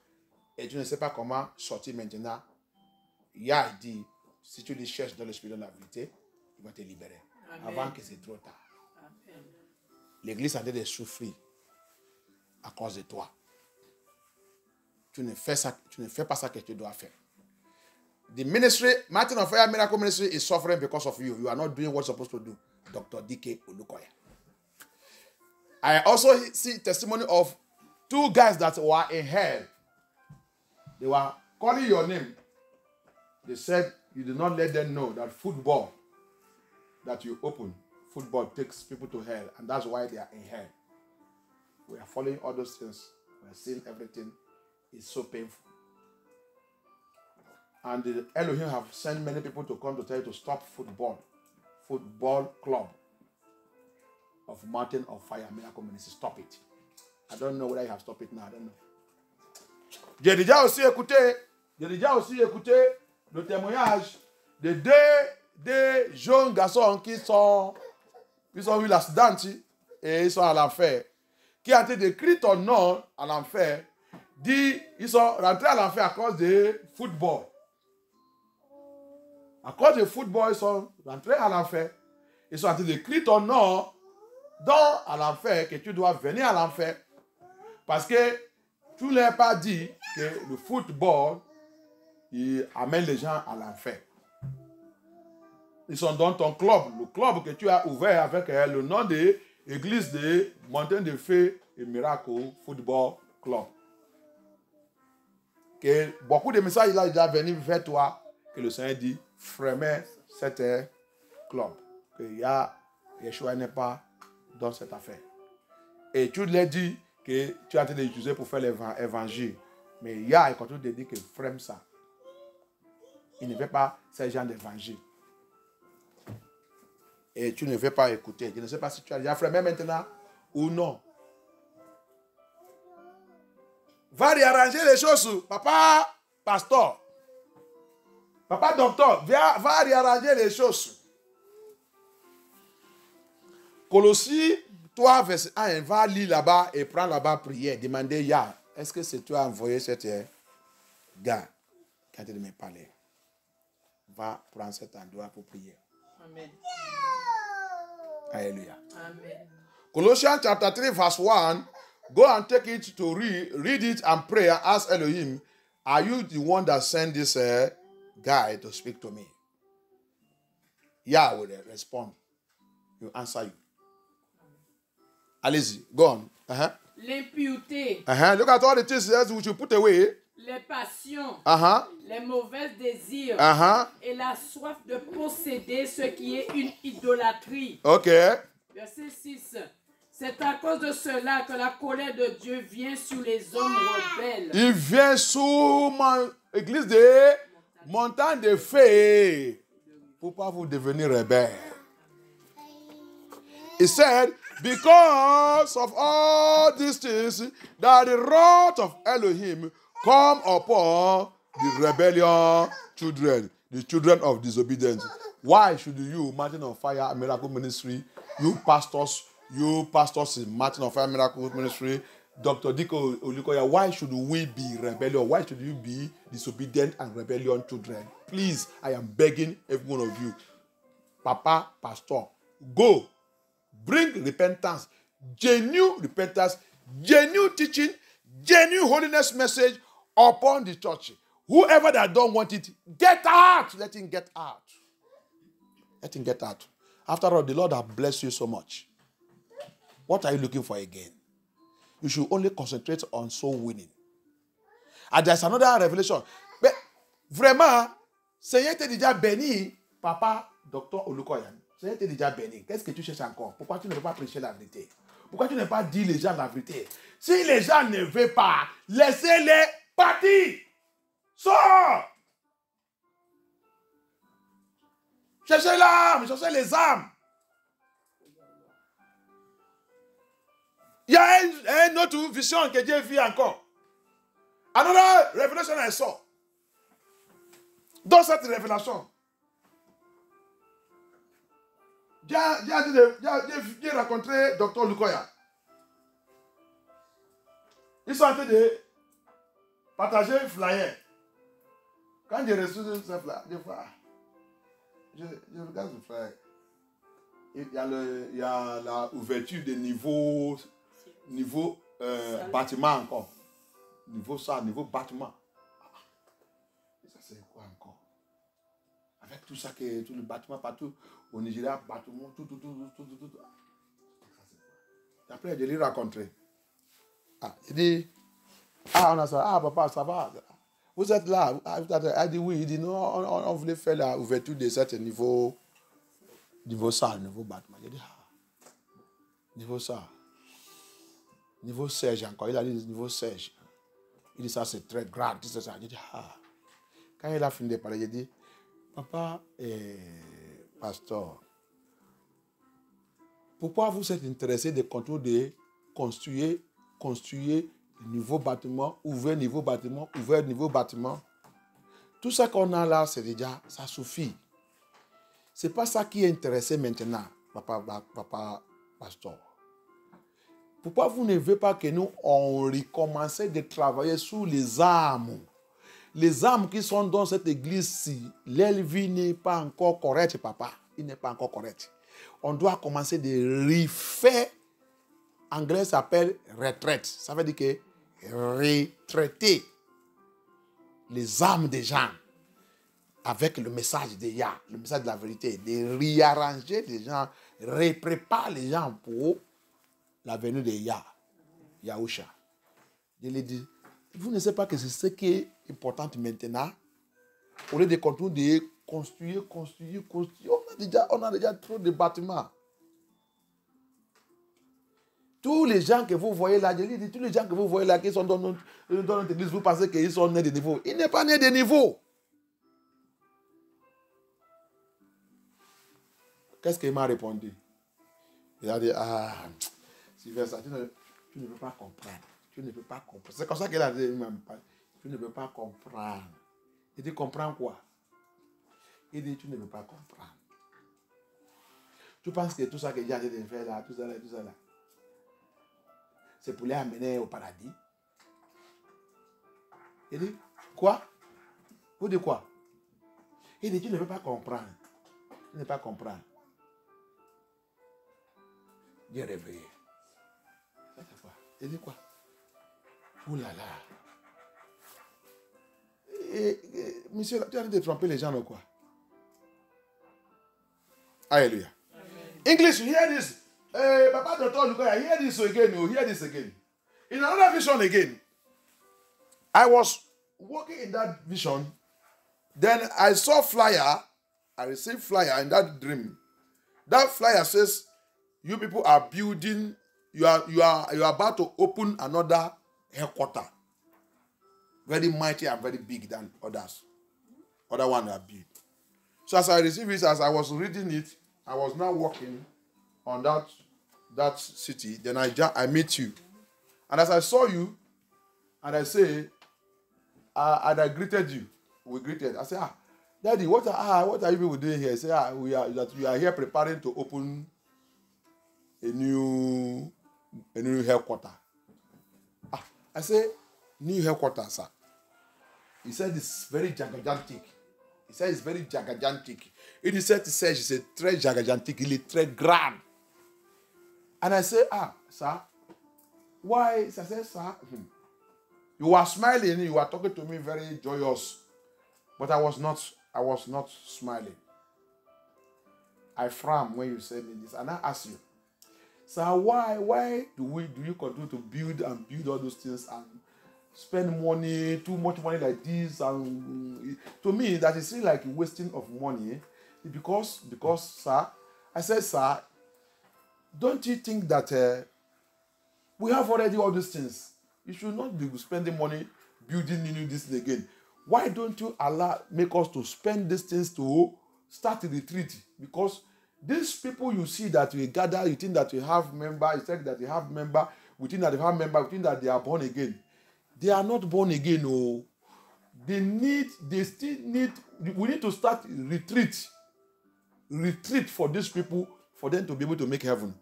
et tu ne sais pas comment sortir maintenant, Yah dit, si tu les cherches dans le spirit de la vérité, il va te libérer. Amen. Avant que c'est trop tard. Amen. L'église a de souffrir à cause de toi. Tu ne fais pas ça que tu dois faire. The ministry, Mountain of Fire Miracle Ministry is suffering because of you. You are not doing what you're supposed to do. Dr. Dike Olukoya. I also see testimony of 2 guys that were in hell. They were calling your name. They said you did not let them know that football that you open, football takes people to hell, and that's why they are in hell. We are following all those things. We are seeing everything. It's so painful. And the Elohim have sent many people to come to tell you to stop football club of Mountain of Fire Miracle Ministry. Stop it. I don't know whether you have stopped it now. I don't know. J'ai déjà aussi écouté J'ai déjà aussi écouté le témoignage de deux jeunes garçons qui ont eu l'accident et ils sont à l'enfer. Qui a été décrit ton nom à l'enfer, dit ils sont rentrés à l'enfer à cause de football. À cause du football, ils sont rentrés à l'enfer. Ils sont en train d'écrire ton nom à l'enfer, que tu dois venir à l'enfer. Parce que tu ne l'as pas dit que le football, il amène les gens à l'enfer. Ils sont dans ton club, le club que tu as ouvert avec le nom de l'église de Montagne de Feu et Miracle Football Club. Que beaucoup de messages là déjà venus vers toi, que le Seigneur dit, fermez cette club. Que Yeshua n'est pas dans cette affaire. Et tu lui as dit que tu as été utilisé pour faire l'évangile. Mais il continue de dire que ferme ça. Il ne fait pas ces gens d'évangile. Et tu ne veux pas écouter. Je ne sais pas si tu as déjà fermé maintenant ou non. Va réarranger les choses, papa pasteur. Papa docteur, va réarranger les choses. Colossiens 3, verset 1, va lire là-bas et prendre là-bas prière. Demandez, est-ce que c'est toi qui as envoyé cet gars qui a été de me parler? Va prendre cet endroit pour prier. Amen. Alléluia. Amen. Colossians chapter 3, verse 1. Go and take it to read it and pray and ask Elohim, are you the one that sent this guy to speak to me? Yah will respond. He will answer you. Allez-y, go on. L'impureté. Look at all the things which you put away. Les passions, les mauvais désirs et la soif de posséder ce qui est une idolâtrie. Ok. Verset 6. C'est à cause de cela que la colère de Dieu vient sur les hommes rebelles. Il vient sur l'église de Montagne de Feu. Pourquoi vous devenir rebelle? He said, because of all these things, that the wrath of Elohim come upon the rebellion children, the children of disobedience. Why should you, Mountain of Fire Miracle Ministry, you pastors in Mountain of Fire Miracle Ministry, Dr. Diko Olukoya, why should we be rebellious? Why should you be disobedient and rebellion children? Please, I am begging every one of you. Papa, pastor, go. Bring repentance, genuine teaching, genuine holiness message upon the church. Whoever that don't want it, get out. Let him get out. Let him get out. After all, the Lord has blessed you so much. What are you looking for again? You should only concentrate on soul winning. And there's another revelation. Mais vraiment, Seigneur t'a déjà béni, Papa, Docteur Olukoyan. Seigneur t'a déjà béni. Qu'est-ce que tu cherches encore? Pourquoi tu ne veux pas prêcher la vérité? Pourquoi tu ne veux pas dire les gens la vérité? Si les gens ne veulent pas, laissez-les partir. Sors! Cherchez l'âme, cherchez les âmes. Il y a une autre vision que Dieu vit encore. Another revelation I saw. Dans cette révélation, j'ai rencontré Dr. Lukoya. Ils sont en train de partager un flyer. Quand j'ai reçu ce flyer, des fois, je regarde le flyer. Il y a la ouverture des niveaux bâtiment encore. Niveau bâtiment. Ça c'est quoi encore? Avec tout ça, tout le bâtiment partout, au Nigeria, bâtiment, tout. Après, je l'ai rencontré. Il dit, on a ça, papa, ça va. Vous êtes là. Il dit oui, il dit non, on voulait faire l'ouverture de ce niveau salle, niveau bâtiment. Il dit, niveau ça. Niveau Serge encore. Il a dit niveau Serge. Il dit ça c'est très grave. Il dit Quand il a fini de parler, il dit papa et pasteur, pourquoi vous êtes intéressé de construire le nouveau bâtiment, ouvert niveau bâtiment? Tout ça qu'on a là, c'est déjà, ça suffit. Ce n'est pas ça qui est intéressé maintenant, papa pasteur. Pourquoi vous ne voulez pas que nous, on recommence de travailler sur les âmes? Les âmes qui sont dans cette église-ci, leur vie n'est pas encore correcte, papa. Il n'est pas encore correct. On doit commencer de refaire. En anglais, ça s'appelle retraite. Ça veut dire que retraiter les âmes des gens avec le message de Yah, le message de la vérité, de réarranger les gens, repréparer les gens pour la venue de Yahusha. Je lui dis, vous ne savez pas que c'est ce qui est important maintenant. Au lieu de continuer de construire. On a déjà trop de bâtiments. Tous les gens que vous voyez là, je lui dis, tous les gens que vous voyez là qui sont dans notre église, vous pensez qu'ils sont nés de niveau. Ils n'est pas nés de niveau. Qu'est-ce qu'il m'a répondu? Il a dit, Sylvestre, tu ne peux pas comprendre. Tu ne peux pas comprendre. C'est comme ça qu'il a dit, tu ne peux pas comprendre. Il dit, comprends quoi? Il dit, tu ne peux pas comprendre. Tu penses que tout ça que j'ai dit de faire là, tout ça là, c'est pour les amener au paradis? Il dit, quoi? Vous dites quoi? Il dit, tu ne peux pas comprendre. Tu ne peux pas comprendre. J'ai réveillé. C'est quoi? Il dit quoi? Ouh là là. Monsieur, tu as envie de tromper les gens ou quoi? Alléluia. English, hear this. Papa Doctor Lukoya, hear this again. You hear this again. In another vision again. I was walking in that vision. Then I saw flyer. I received flyer in that dream. That flyer says, you people are building, you are about to open another headquarter. Very mighty and very big than others. Other ones are big. So as I received it, as I was reading it, I was now walking on that city. Then I met you. And as I saw you, and I say, and I greeted you. We greeted. I said, Daddy, what are you people doing here? I said, we are here preparing to open a new headquarter. I said, new headquarter, sir. He said it's very gigantic. He said it's very gigantic. It is said to say it's très gigantic, il est très grand. And I said, sir, why? So I said, sir, you were smiling, you were talking to me very joyous, but I was not smiling. I frowned when you said me this, and I asked you, sir, why do you continue to build all those things and spend money, too much money like this? And to me, that is still like a wasting of money, because sir, I said, sir, don't you think that we have already all these things? You should not be spending money building this thing again. Why don't you make us to spend these things to start a retreat? Because these people you see that we gather, you think that you have member, you think that you have member, we think that they have member, we think that they are born again. They are not born again. No. We need to start retreat for these people, for them to be able to make heaven.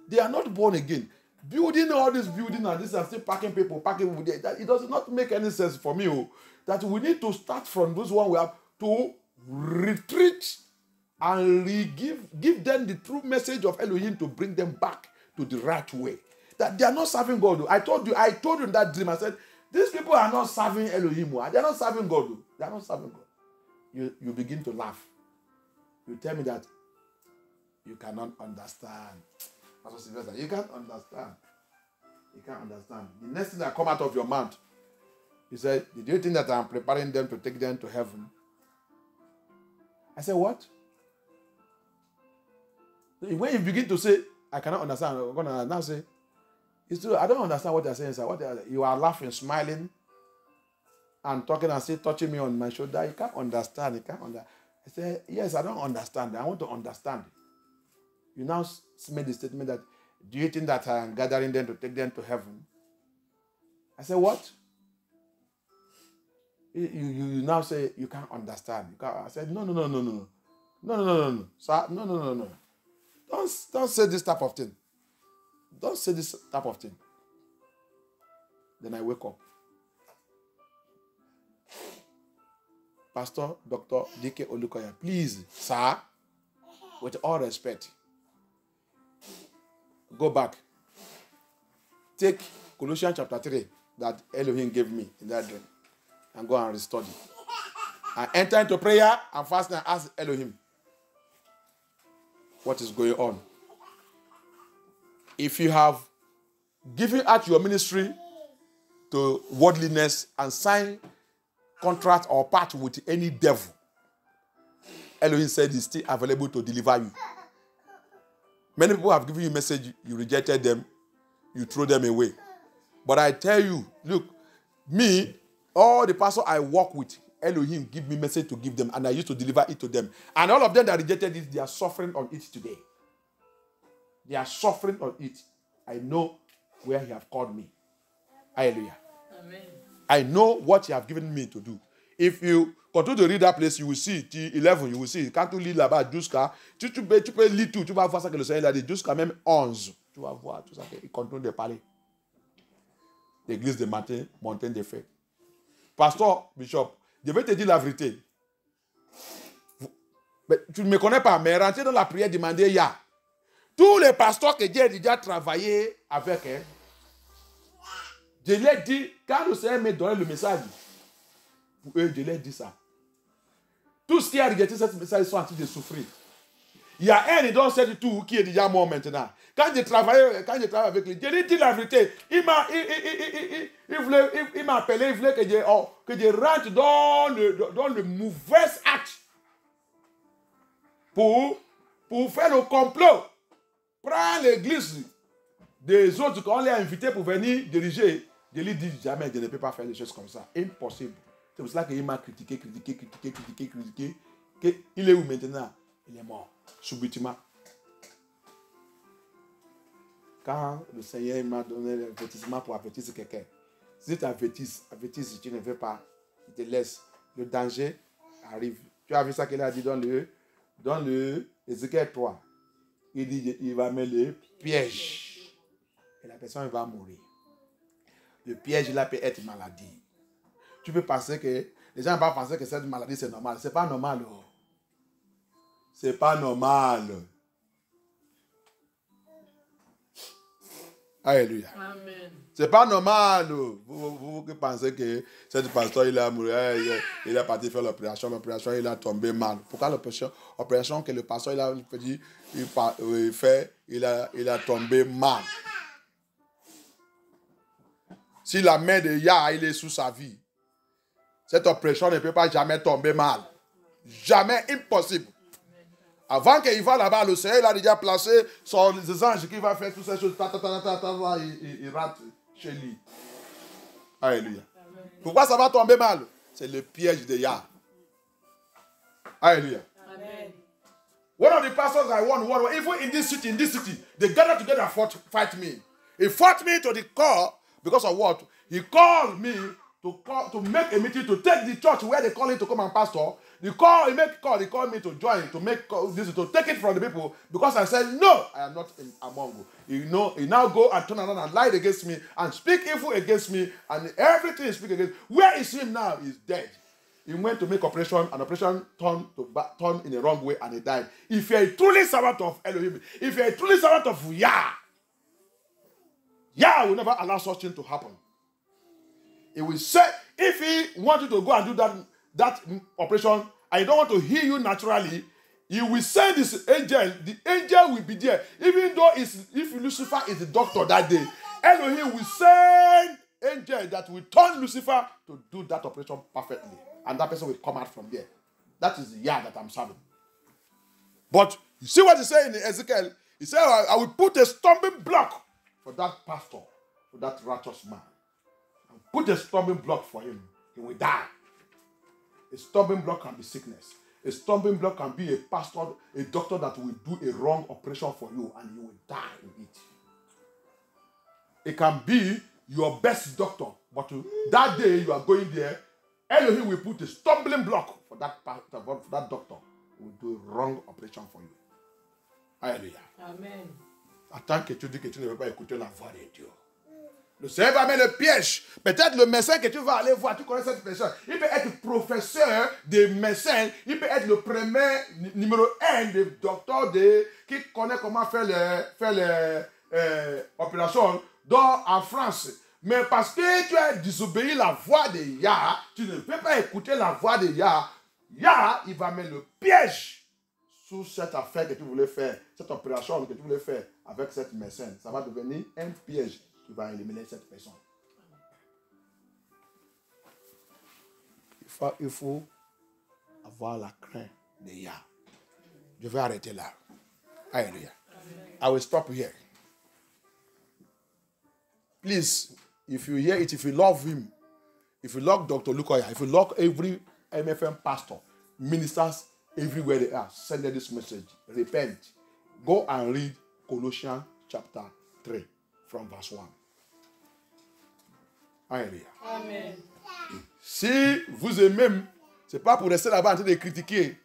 They are not born again. Building all this building and this and still packing people there, it does not make any sense for me. That we need to start from those one we have to retreat and give them the true message of Elohim to bring them back to the right way. That they are not serving God. I told you in that dream, I said, these people are not serving Elohim. They are not serving God. They are not serving God. You begin to laugh. You tell me that you cannot understand. Pastor Sylvester, you can't understand. You can't understand. The next thing that come out of your mouth, he said, did you think that I'm preparing them to take them to heaven? I said, what? When you begin to say, I cannot understand, I'm going to now say, it's true, I don't understand what you're saying, sir. You are laughing, smiling, and talking and still touching me on my shoulder. You can't understand. I said, yes, I don't understand. I want to understand. You now made the statement that, do you think that I am gathering them to take them to heaven? I said, what? You now say you can't understand. I said, no. Sir, no. Don't say this type of thing. Don't say this type of thing. Then I wake up. Pastor, Dr. D.K. Olukoya, please, sir, with all respect, go back. Take Colossians chapter 3 that Elohim gave me in that dream and go and restudy. And enter into prayer and fast and ask Elohim what is going on. If you have given out your ministry to worldliness and signed contract or part with any devil, Elohim said he's still available to deliver you. Many people have given you a message, you rejected them, you throw them away. But I tell you, look, me, all the pastors I work with, Elohim give me message to give them, and I used to deliver it to them. And all of them that rejected it, they are suffering on it today. They are suffering on it. I know where he have called me. Hallelujah. Amen. I know what he have given me to do. If you continue to read that place, you will see, 11, you will see, quand tu lis là-bas, jusqu'à, tu peux lire tout, tu vas voir ça que le Seigneur a dit, jusqu'à même 11. Tu vas voir tout ça, il continue de parler. L'église de matin, montagne de feu. Pasteur, Bishop, je vais te dire la vérité. Mais tu ne me connais pas, mais rentrer dans la prière, demander, il y a tous les pasteurs que Dieu a déjà travaillé avec, je l'ai dit, quand le Seigneur m'a donné le message, pour eux, je l'ai dit ça. Tout ce qui a regardé ce message, ils sont en train de souffrir. Il y a un dans cette tour qui est déjà mort maintenant. Quand je travaille avec lui, je lui ai dit la vérité. Il m'a appelé, il voulait que je rentre dans le mauvais acte. Pour faire le complot. Prendre l'église des autres qu'on l'a invité pour venir diriger. Je lui ai dit jamais, je ne peux pas faire des choses comme ça. Impossible. C'est pour cela qu'il m'a critiqué. Il est où maintenant? Il est mort. Subitement. Quand le Seigneur m'a donné l'avertissement pour avertir quelqu'un, si tu avertis, si tu ne veux pas, il te laisse. Le danger arrive. Tu as vu ça qu'il a dit dans le Ézéchiel 3. Il dit il va mettre le piège. Et la personne va mourir. Le piège là peut être maladie. Tu peux penser que les gens vont penser que cette maladie c'est normal. C'est pas normal. Oh. C'est pas normal. Alléluia. Amen. C'est pas normal. Vous pensez que ce pasteur il a mouru, il est parti faire l'opération, il a tombé mal. Pourquoi l'opération que le pasteur il a tombé mal? Si la main de Yah il est sous sa vie, cette opération ne peut pas jamais tomber mal. Jamais, impossible. Avant qu'il va là-bas, le Seigneur il a déjà placé ses anges qui va faire toutes ces choses. Il rentre chez lui. Alléluia. Pourquoi ça va tomber mal? C'est le piège de Yah. Alléluia. Amen. One of the pastors I won, even in this city, they gathered together and fight me. He fought me to the core because of what? He called me to make a meeting to take the church where they call him to come and pastor. He called me to join, to take it from the people because I said, no, I am not among you. He now go and turn around and lie against me and speak evil against me and everything he speak against. Where is him now? He's dead. He went to make operation, and operation turned in the wrong way and he died. If you're a truly servant of Elohim, if you're a truly servant of Yah, Yah will never allow such thing to happen. He will say, if he wants you to go and do that operation, and he don't want to heal you naturally, he will send this angel. The angel will be there. Even though if Lucifer is the doctor that day, Elohim will send angel that will turn Lucifer to do that operation perfectly. And that person will come out from there. That is the Yah that I'm serving. But you see what he said in Ezekiel? He said, I will put a stumbling block for that pastor, for that righteous man. Put a stumbling block for him. He will die. A stumbling block can be sickness. A stumbling block can be a pastor, a doctor that will do a wrong operation for you and you will die in it. It can be your best doctor, but that day you are going there, Elohim will put a stumbling block for that doctor who will do a wrong operation for you. Alléluia. Amen. Attends que tu dis que tu ne veux pas écouter la voix de Dieu. Le Seigneur va mettre le piège. Peut-être le médecin que tu vas aller voir, tu connais cette personne. Il peut être professeur des médecins. Il peut être le premier, numéro 1 des docteurs qui connaît comment faire les opérations en France. Mais parce que tu as désobéi la voix de Yah, tu ne peux pas écouter la voix de Yah. Yah, il va mettre le piège sur cette affaire que tu voulais faire, cette opération que tu voulais faire avec cette médecin. Ça va devenir un piège qui va éliminer cette personne. Il faut avoir la crainte de Yah. Je vais arrêter là. Alléluia. I will stop here. Please, if you hear it, if you love him, if you love Dr. Lukoya, if you love every MFM pastor, ministers, everywhere they are, send them this message. Repent. Go and read Colossians chapter 3 from verse 1. Alléluia. Amen. Si vous aimez, ce n'est pas pour rester là-bas en train de critiquer.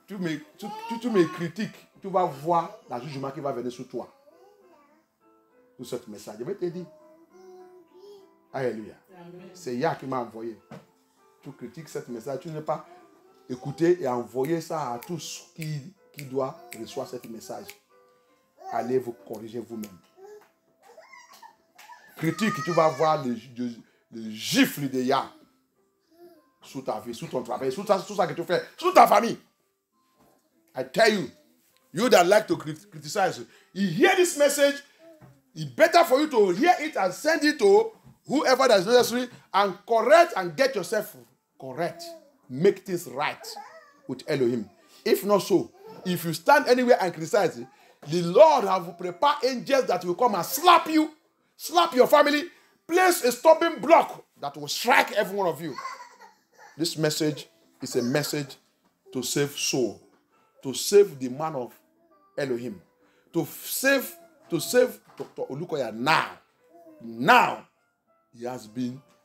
Tu me critiques, tu vas voir le jugement qui va venir sur toi. Sur ce message. Je vais te dire. Alléluia. C'est Yah qui m'a envoyé. Tu critiques ce message, tu n'as pas écouté et envoyer ça à tous qui doivent recevoir ce message. Allez vous corriger vous-même. Critique, tu vas voir le gifle de Yah sur ta vie, sur ton travail, sur ça que tu fais, sur ta famille. I tell you, you that like to criticize, you hear this message, it's better for you to hear it and send it to whoever that is necessary and correct and get yourself correct. Make things right with Elohim. If not so, if you stand anywhere and criticize, the Lord have prepared angels that will come and slap you, slap your family, place a stumbling block that will strike every one of you. This message is a message to save soul, to save the man of Elohim, to save Dr. Olukoya now. Now,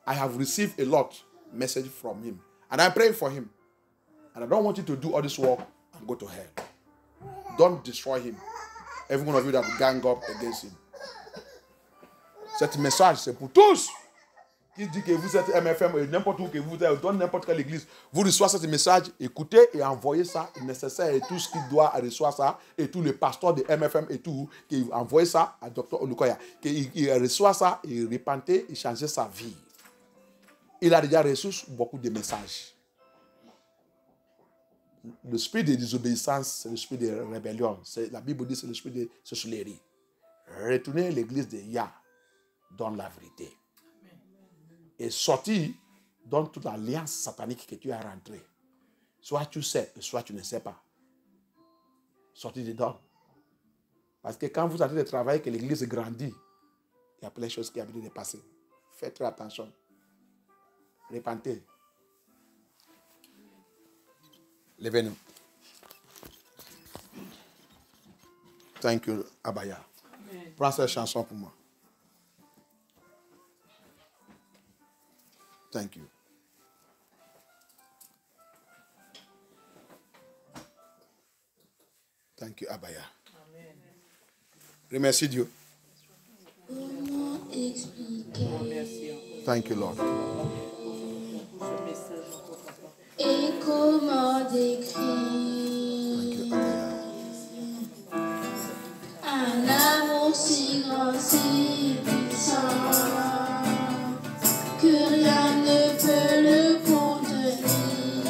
I have received a lot message from him. And I'm praying for him. And I don't want you to do all this work and go to hell. Don't destroy him. Every one of you that will gang up against him. Cet message, c'est pour tous. Qui dit que vous êtes MFM et n'importe où que vous êtes, dans n'importe quelle église, vous recevez ce message, écoutez et envoyez ça nécessaire et tout ce qui doit recevoir ça, et tous les pasteurs de MFM et tout, qui envoient ça à Dr. Olukoya, qu'il reçoit ça et repentez et changez sa vie. Il a déjà reçu beaucoup de messages. L'esprit de désobéissance, c'est l'esprit de rébellion. La Bible dit que c'est l'esprit de sorcellerie. Retournez à l'église de Yah, donne la vérité. Et sortir dans toute l'alliance satanique que tu as rentrée. Soit tu sais, soit tu ne sais pas. Sortir dedans. Parce que quand vous êtes en train de travailler, que l'église grandit, il y a plein de choses qui ont besoin de passer. Faites très attention. Repentez. Levez-nous. Thank you, Abaya. Amen. Prends cette chanson pour moi. Thank you. Thank you, Abaya. Amen. Remercie Dieu. Comment expliquer? Thank you, Lord. Et comment décrire un amour si grand, si puissant, que rien ne peut le contenir.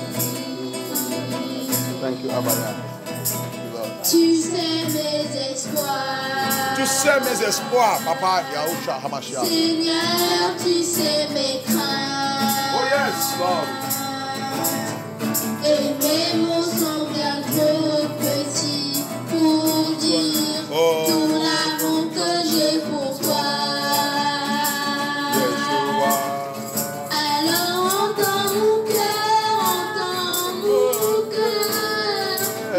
Thank you, Abaya. Tu sais mes espoirs. Tu sais mes espoirs, Papa Yahushua Hamashiach. Seigneur, tu sais mes craintes. Oh yes, Lord. Et mes mots sont bien trop petits pour dire tout l'amour que j'ai pour toi. Alors entends mon cœur,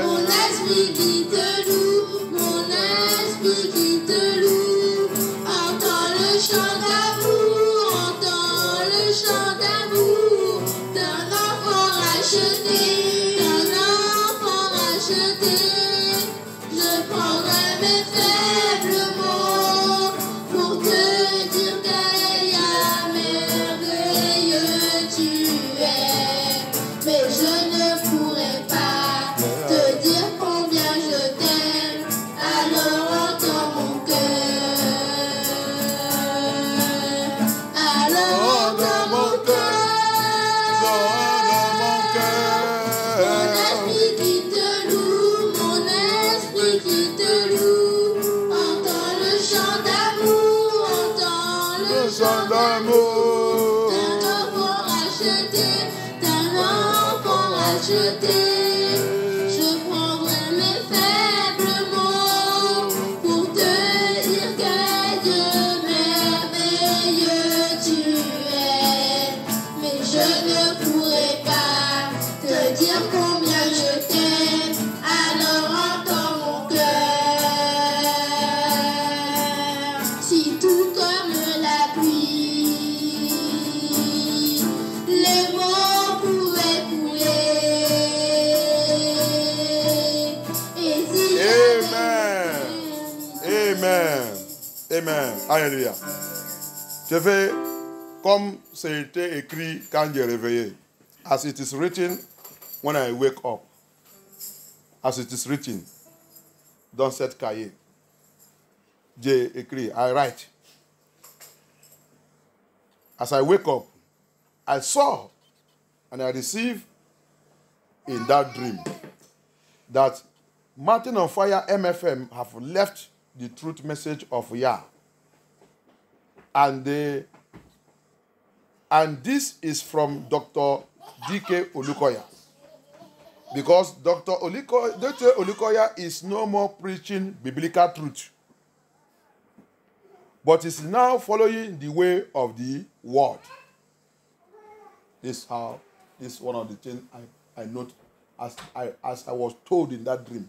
mon esprit qui te loue, mon esprit qui te loue. Entends le chant d'amour, entends le chant d'amour de mes faibles mots pour te dire qu'ayant merveilleux tu es. Mais je ne pourrais pas te dire combien je t'aime, alors entends mon cœur. Alors entends mon cœur. Mon esprit qui te loue, mon esprit qui te loue. Entends le chant d'amour, entends le chant d'amour. D'un enfant racheté, d'un enfant racheté. Je prendrai mes faibles mots pour te dire que Dieu merveilleux tu es. Mais je ne pourrai pas te dire combien je t'aime, alors entends mon cœur. Si tout comme la pluie, les mots pouvaient couler. Et si Amen. Amen. Amen. Alléluia. Je fais comme c'était écrit quand j'ai réveillé. As it is written when I wake up. As it is written dans cette cahier. J'ai écrit, I write. As I wake up, I saw and I received in that dream that Mountain on Fire MFM have left the truth message of Yah. And this is from Dr. D.K. Olukoya. Because Dr. Olukoya is no more preaching biblical truth, but is now following the way of the word. This is one of the things I note as I was told in that dream.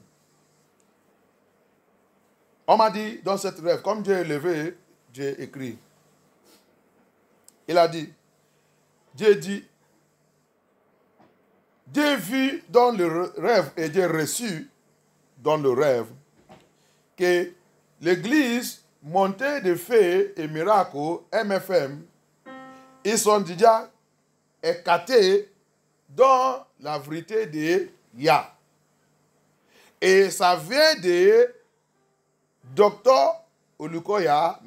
On m'a dit dans cette rêve, comme j'ai levé, j'ai écrit. Il a dit, Dieu dit, j'ai vu dans le rêve et j'ai reçu dans le rêve que l'église montée de faits et miracles MFM, ils sont déjà écartés dans la vérité de Yah. Et ça vient de Dr. Olukoya,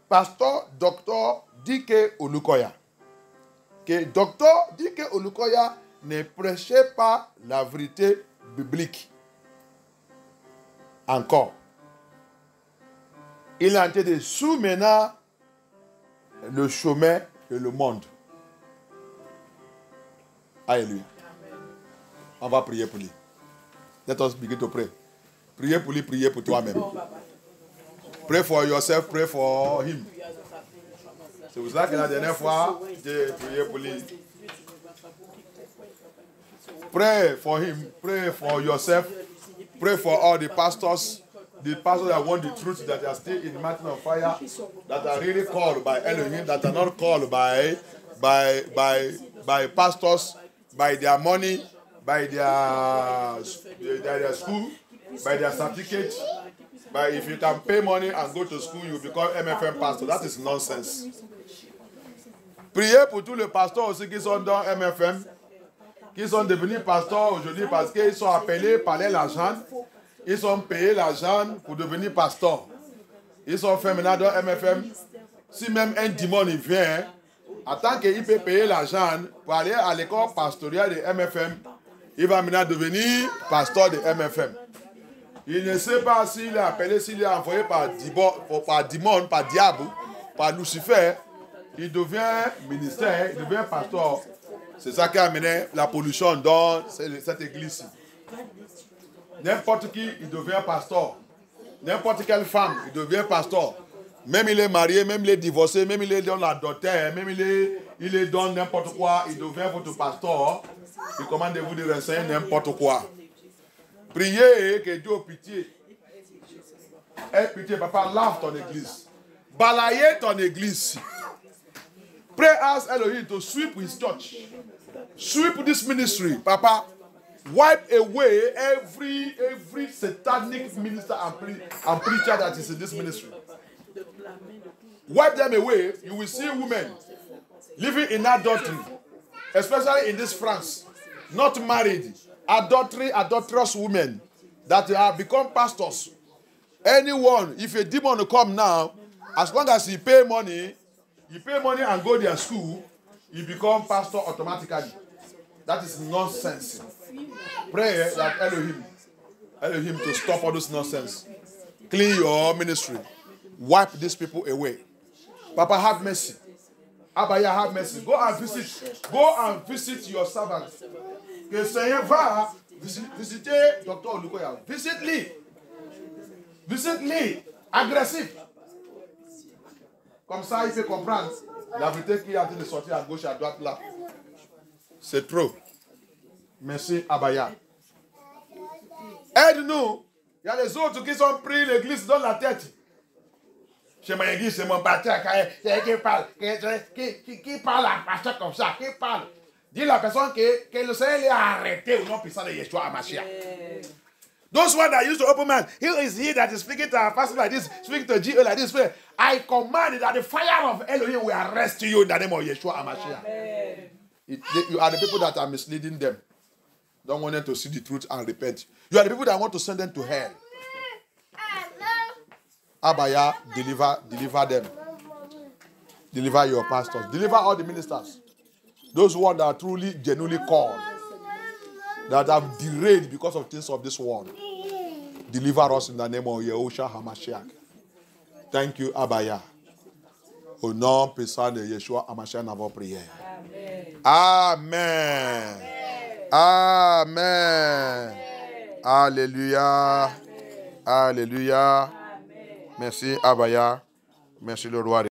pasteur Dr. D.K. Olukoya. Que Dr. D.K. Olukoya ne prêchait pas la vérité biblique. Encore. Il est en train de soumettre le chemin et le monde. Alléluia. On va prier pour lui. Let us begin to pray. Priez pour lui, priez pour toi-même. Pray for yourself, pray for him. C'est pour ça que la dernière fois, j'ai prié pour lui. Pray for him, pray for yourself, pray for all the pastors that want the truth, that are still in the mountain of fire, that are really called by Elohim, that are not called by pastors, by their money, by their school, by their certificate. But if you can pay money and go to school, you become MFM pastor. That is nonsense. Priez pour tous les pasteurs aussi qui sont dans MFM, qui sont devenus pasteurs aujourd'hui parce qu'ils sont appelés par l'argent. Ils sont payés l'argent pour devenir pasteurs. Ils sont faits maintenant dans MFM. Si même un démon vient, en tant qu'il peut payer l'argent pour aller à l'école pastorale de MFM, il va maintenant devenir pasteur de MFM. Il ne sait pas s'il est appelé, s'il est envoyé par démon, par diable, par Lucifer. Il devient ministère, il devient pasteur. C'est ça qui a amené la pollution dans cette église. N'importe qui, il devient pasteur. N'importe quelle femme, il devient pasteur. Même il est marié, même il est divorcé, même il est dans l'adultère, même il est dans n'importe quoi, il devient votre pasteur. Il commande de vous de renseigner n'importe quoi. Priez que Dieu ait pitié. Aie pitié, papa, lave ton église. Balayez ton église. Pray, ask Elohim to sweep his church. Sweep this ministry, papa. Wipe away every satanic minister and preacher that is in this ministry. Wipe them away. You will see women living in adultery, especially in this France, not married, adulterous women that have become pastors. Anyone, if a demon will come now, as long as you pay money and go to their school, you become pastor automatically. That is nonsense. Pray that Elohim to stop all this nonsense. Clean your ministry. Wipe these people away. Papa, have mercy. Abaya, have mercy. Go and visit your servants. Que Seigneur va visiter Dr. Olukoya. Visite-les. Agressif. Comme ça, il peut comprendre la vérité qui est en train de sortir à gauche et à droite là. C'est trop. Merci, Abaya. Aide-nous. Il y a les autres qui sont pris l'église dans la tête. Chez mon église, c'est mon pasteur qui parle. Qui parle à un pasteur comme ça? Qui parle? Dis la personne que le Seigneur l'a arrêté au nom puissant de Yeshua HaMashiach. Those ones that used to open mouth, he is here that is speaking to a pastor like this, speaking to GO like this. I command that the fire of Elohim will arrest you in the name of Yeshua HaMashiach. You are the people that are misleading them. Don't want them to see the truth and repent. You are the people that want to send them to hell. Abaya, deliver them. Deliver your pastors. Deliver all the ministers. Those ones that are truly, genuinely called. That have derailed because of things of this world. Deliver us in the name of Yeshua HaMashiach. Thank you, Abaya. Au nom puissant de Yeshua HaMashiach, nous avons prié. Amen. Amen. Alléluia. Alléluia. Merci, Abaya. Merci, le roi.